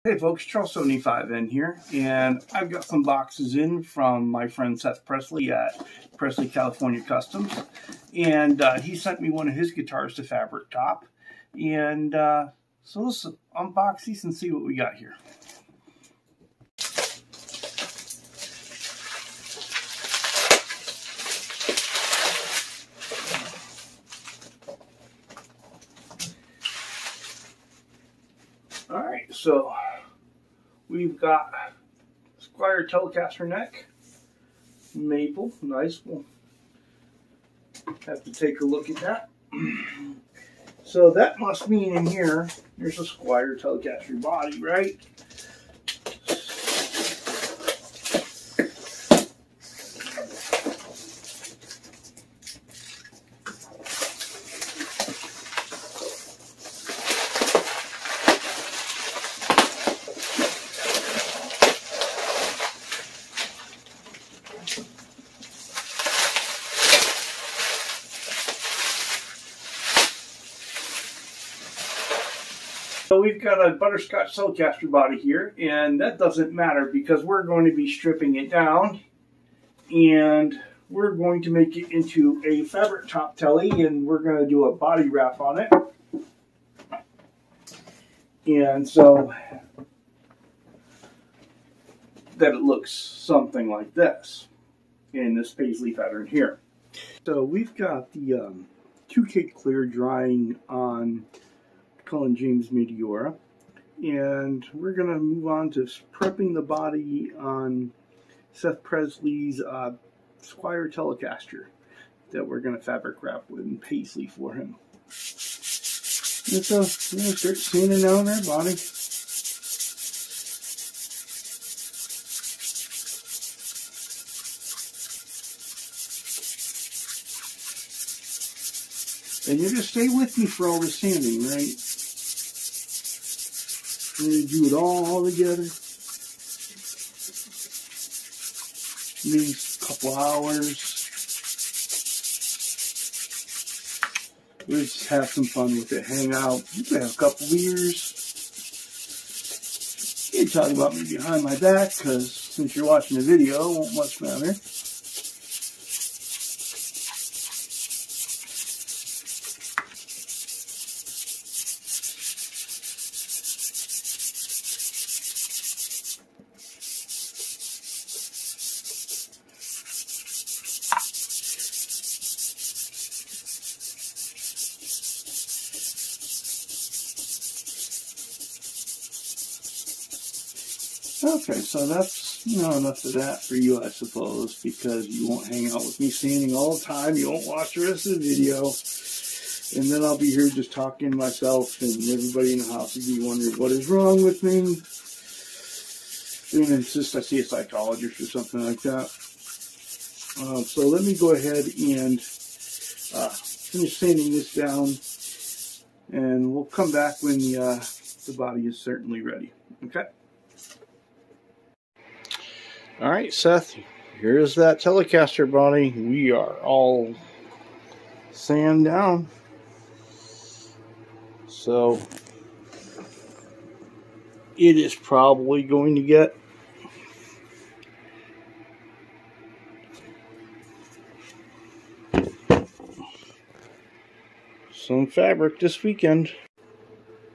Hey folks, Charles75 in here, and I've got some boxes in from my friend Seth Presley at Presley California Customs, and he sent me one of his guitars to Fabric Top, and so let's unbox these and see what we got here. Alright, so we've got Squier Telecaster neck, maple, nice. We'll have to take a look at that. So that must mean in here, there's a Squier Telecaster body, right? So we've got a butterscotch Telecaster body here, and that doesn't matter because we're going to be stripping it down and we're going to make it into a Fabric Top Telly, and we're going to do a body wrap on it. And so that it looks something like this in this paisley pattern here. So we've got the 2K clear drying on Cullen James Meteora, and we're going to move on to prepping the body on Seth Presley's Squier Telecaster that we're going to fabric wrap with and paisley for him. And so we're going to start sanding down our body. And you're going to stay with me for all the sanding, right? We're going to do it all together. Maybe a couple hours. We'll just have some fun with it, hang out. You can have a couple beers. You can talk about me behind my back, because since you're watching the video, it won't much matter. Okay, so that's, enough of that for you, I suppose, because you won't hang out with me sanding all the time. You won't watch the rest of the video. And then I'll be here just talking to myself, and everybody in the house will be wondering what is wrong with me. And it's just I see a psychologist or something like that. So let me go ahead and finish sanding this down, and we'll come back when the body is certainly ready. Okay? Alright, Seth, here's that Telecaster body. We are all sand down. So it is probably going to get some fabric this weekend.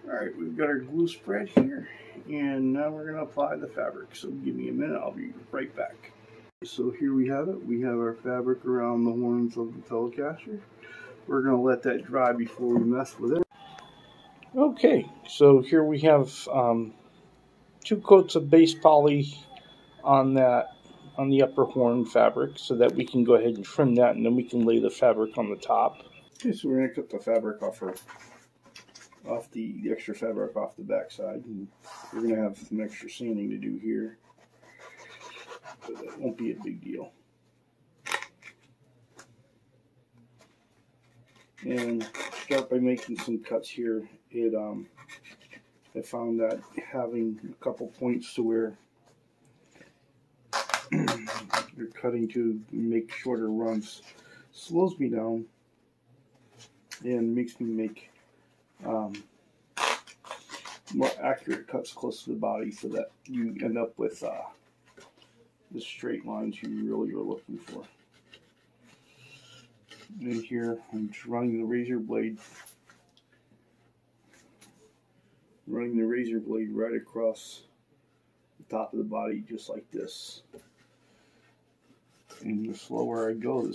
Alright, we've got our glue spread here, and now we're going to apply the fabric. So give me a minute, I'll be right back. So here we have it. We have our fabric around the horns of the Telecaster. We're going to let that dry before we mess with it. Okay, so here we have 2 coats of base poly on the upper horn fabric, so that we can go ahead and trim that, and then we can lay the fabric on the top. Okay, so we're going to cut the fabric off the extra fabric off the back side, and we're going to have some extra sanding to do here, but that won't be a big deal. And start by making some cuts here. I found that having a couple points to where you're cutting to make shorter runs slows me down and makes me make more accurate cuts close to the body so that you end up with the straight lines you really are looking for. And here I'm just running the razor blade right across the top of the body, just like this. And the slower I go, the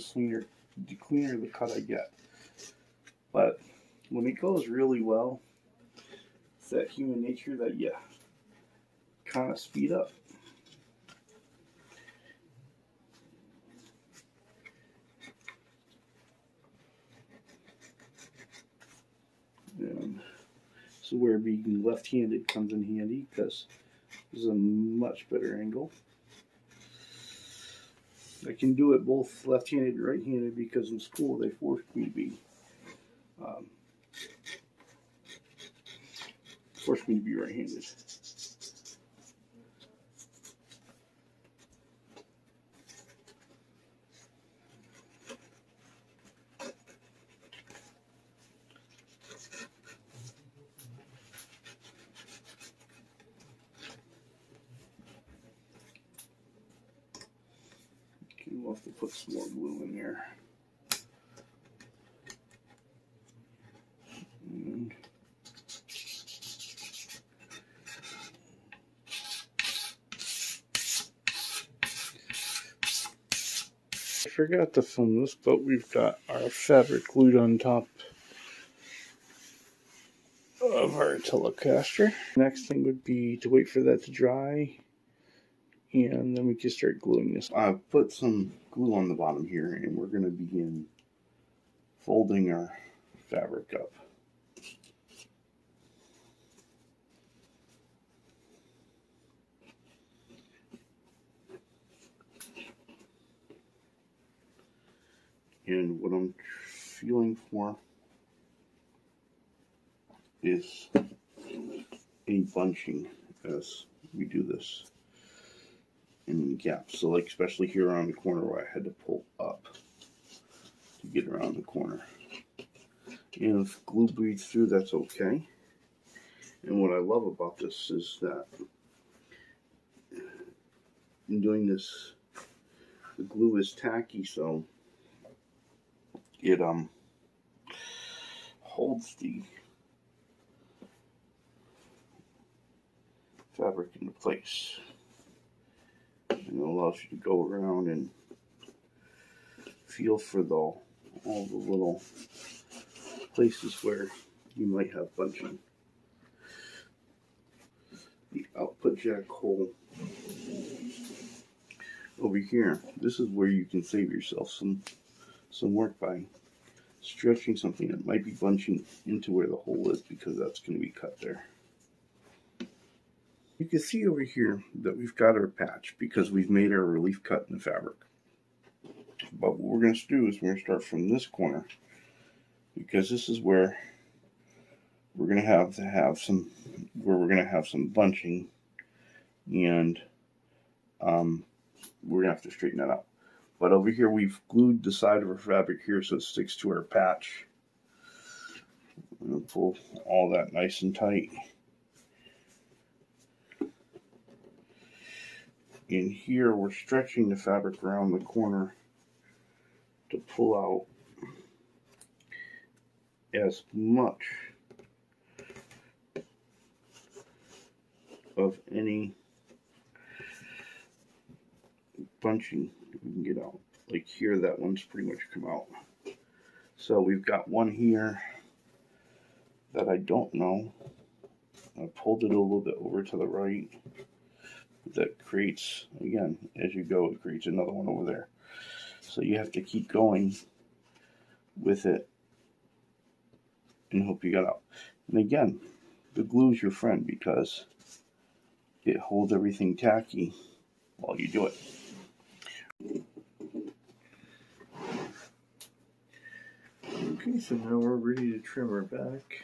cleaner the cut I get. But when it goes really well, it's that human nature that you kind of speed up. And so where being left-handed comes in handy, because this is a much better angle. I can do it both left-handed and right-handed because in school they forced me to be right-handed. Okay, we'll have to put some more glue in there. And I forgot to film this, but we've got our fabric glued on top of our Telecaster. Next thing would be to wait for that to dry, and then we can start gluing this. I've put some glue on the bottom here, and we're going to begin folding our fabric up. And what I'm feeling for is any bunching as we do this in gaps. So like especially here around the corner where I had to pull up to get around the corner. And if glue bleeds through, that's okay. And what I love about this is that in doing this, the glue is tacky, so it holds the fabric into place, and it allows you to go around and feel for all the little places where you might have bunching. The output jack hole over here, this is where you can save yourself some work by stretching something that might be bunching into where the hole is, because that's going to be cut there. You can see over here that we've got our patch because we've made our relief cut in the fabric. But what we're going to do is we're going to start from this corner, because this is where we're going to have some bunching, and we're going to have to straighten that out. But over here we've glued the side of our fabric here so it sticks to our patch. I'm going to pull all that nice and tight. In here we're stretching the fabric around the corner to pull out as much of any bunching we can get out. Like here, that one's pretty much come out. So we've got one here that I don't know. I pulled it a little bit over to the right. That creates, again, as you go, it creates another one over there. So you have to keep going with it and hope you got out. And again, the glue is your friend because it holds everything tacky while you do it. Okay, so now we're ready to trim our back.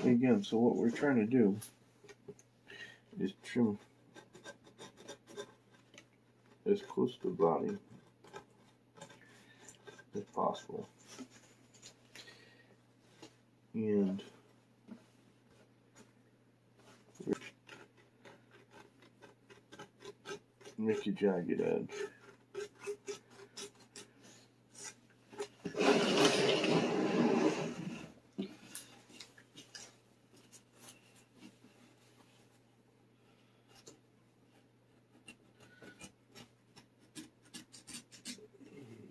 Again, so what we're trying to do is trim as close to the body as possible, and make a jagged edge.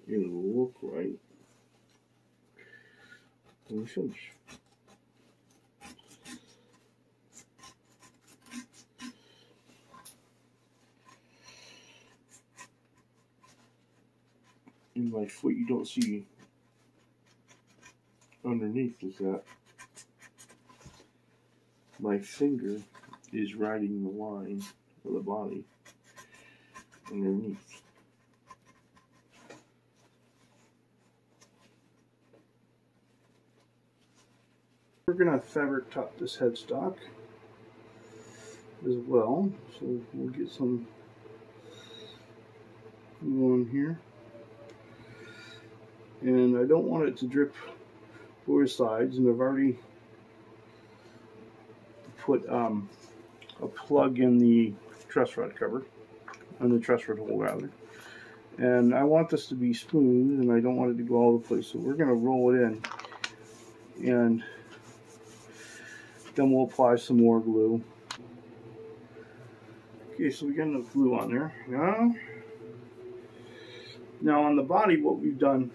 It'll look right. And finish. In my foot, you don't see underneath is that my finger is riding the line of the body underneath. We're going to fabric top this headstock as well, so we'll get some glue on here. And I don't want it to drip over the sides, and I've already put a plug in the truss rod cover, on the truss rod hole rather. And I want this to be smooth, and I don't want it to go all over the place, so we're going to roll it in, and then we'll apply some more glue. Okay, so we got enough glue on there. Now on the body, what we've done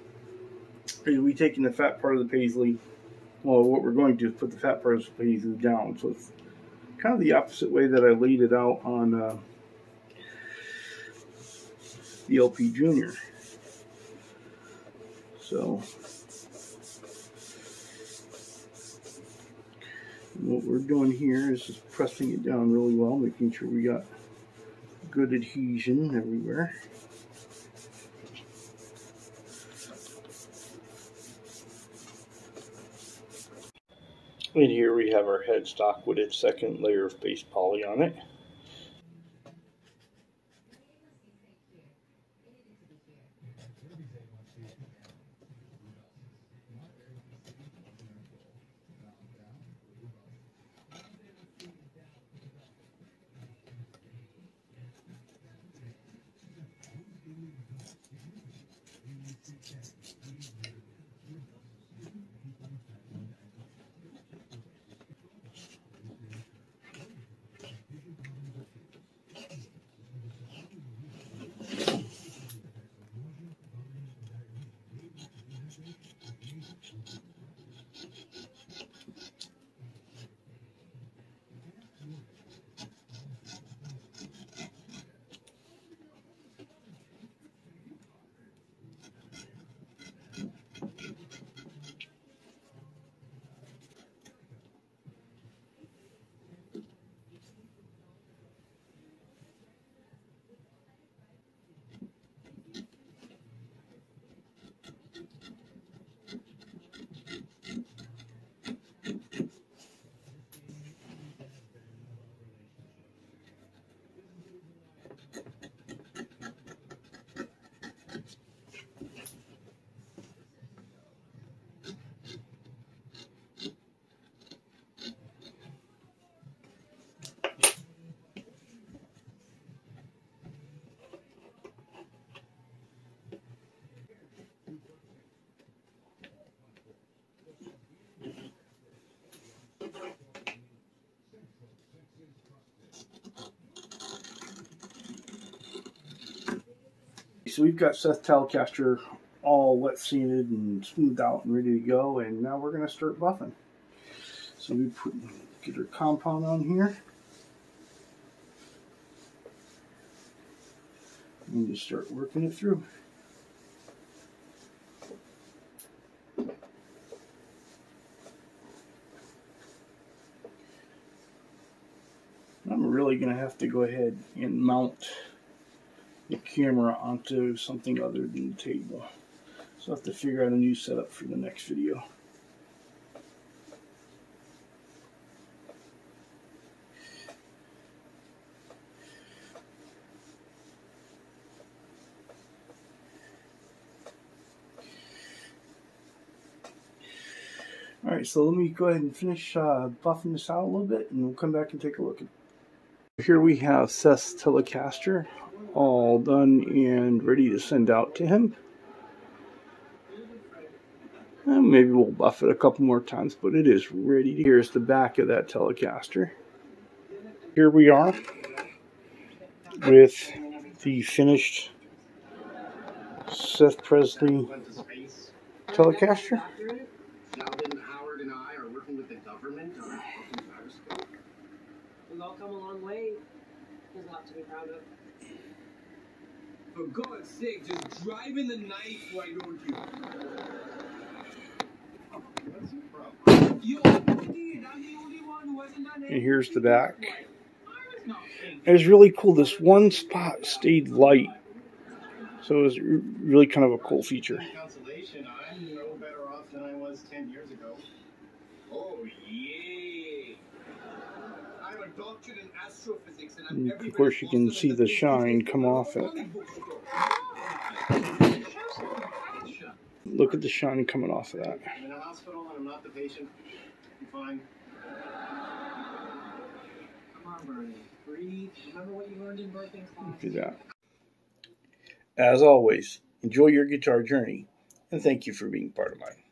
is we've taken the fat part of the paisley. Well, what we're going to do is put the fat part of the paisley down. So it's kind of the opposite way that I laid it out on the LP Junior. So what we're doing here is just pressing it down really well, making sure we got good adhesion everywhere. And here we have our headstock with its second layer of base poly on it. So we've got Seth Telecaster all wet sanded and smoothed out and ready to go, and now we're going to start buffing. So we get our compound on here and just start working it through. I'm really going to have to go ahead and mount the camera onto something other than the table. So I have to figure out a new setup for the next video. Alright, so let me go ahead and finish buffing this out a little bit, and we'll come back and take a look. Here we have Seth's Telecaster all done and ready to send out to him. And maybe we'll buff it a couple more times, but it is ready. Here's the back of that Telecaster. Here we are with the finished Seth Presley Telecaster. Sheldon, Howard, and I are working with the government on a gyroscope. We've all come a long way. There's a lot to be proud of. For God's sake, just drive in the night, why don't you? What's your problem? You did. I'm the only one who hasn't done it. And here's the back. It was really cool. This one spot stayed light, so it was really kind of a cool feature. Consolation, I'm no better off than I was 10 years ago. Oh, yeah. I'm a doctorate in astrophysics, and And of course, you can see the shine come off it. Look at the shine coming off of that. I'm in a hospital, and I'm not the patient. I'm fine. Come on, Bernie. Breathe. Remember what you learned in birthing class? Do that. As always, enjoy your guitar journey, and thank you for being part of mine.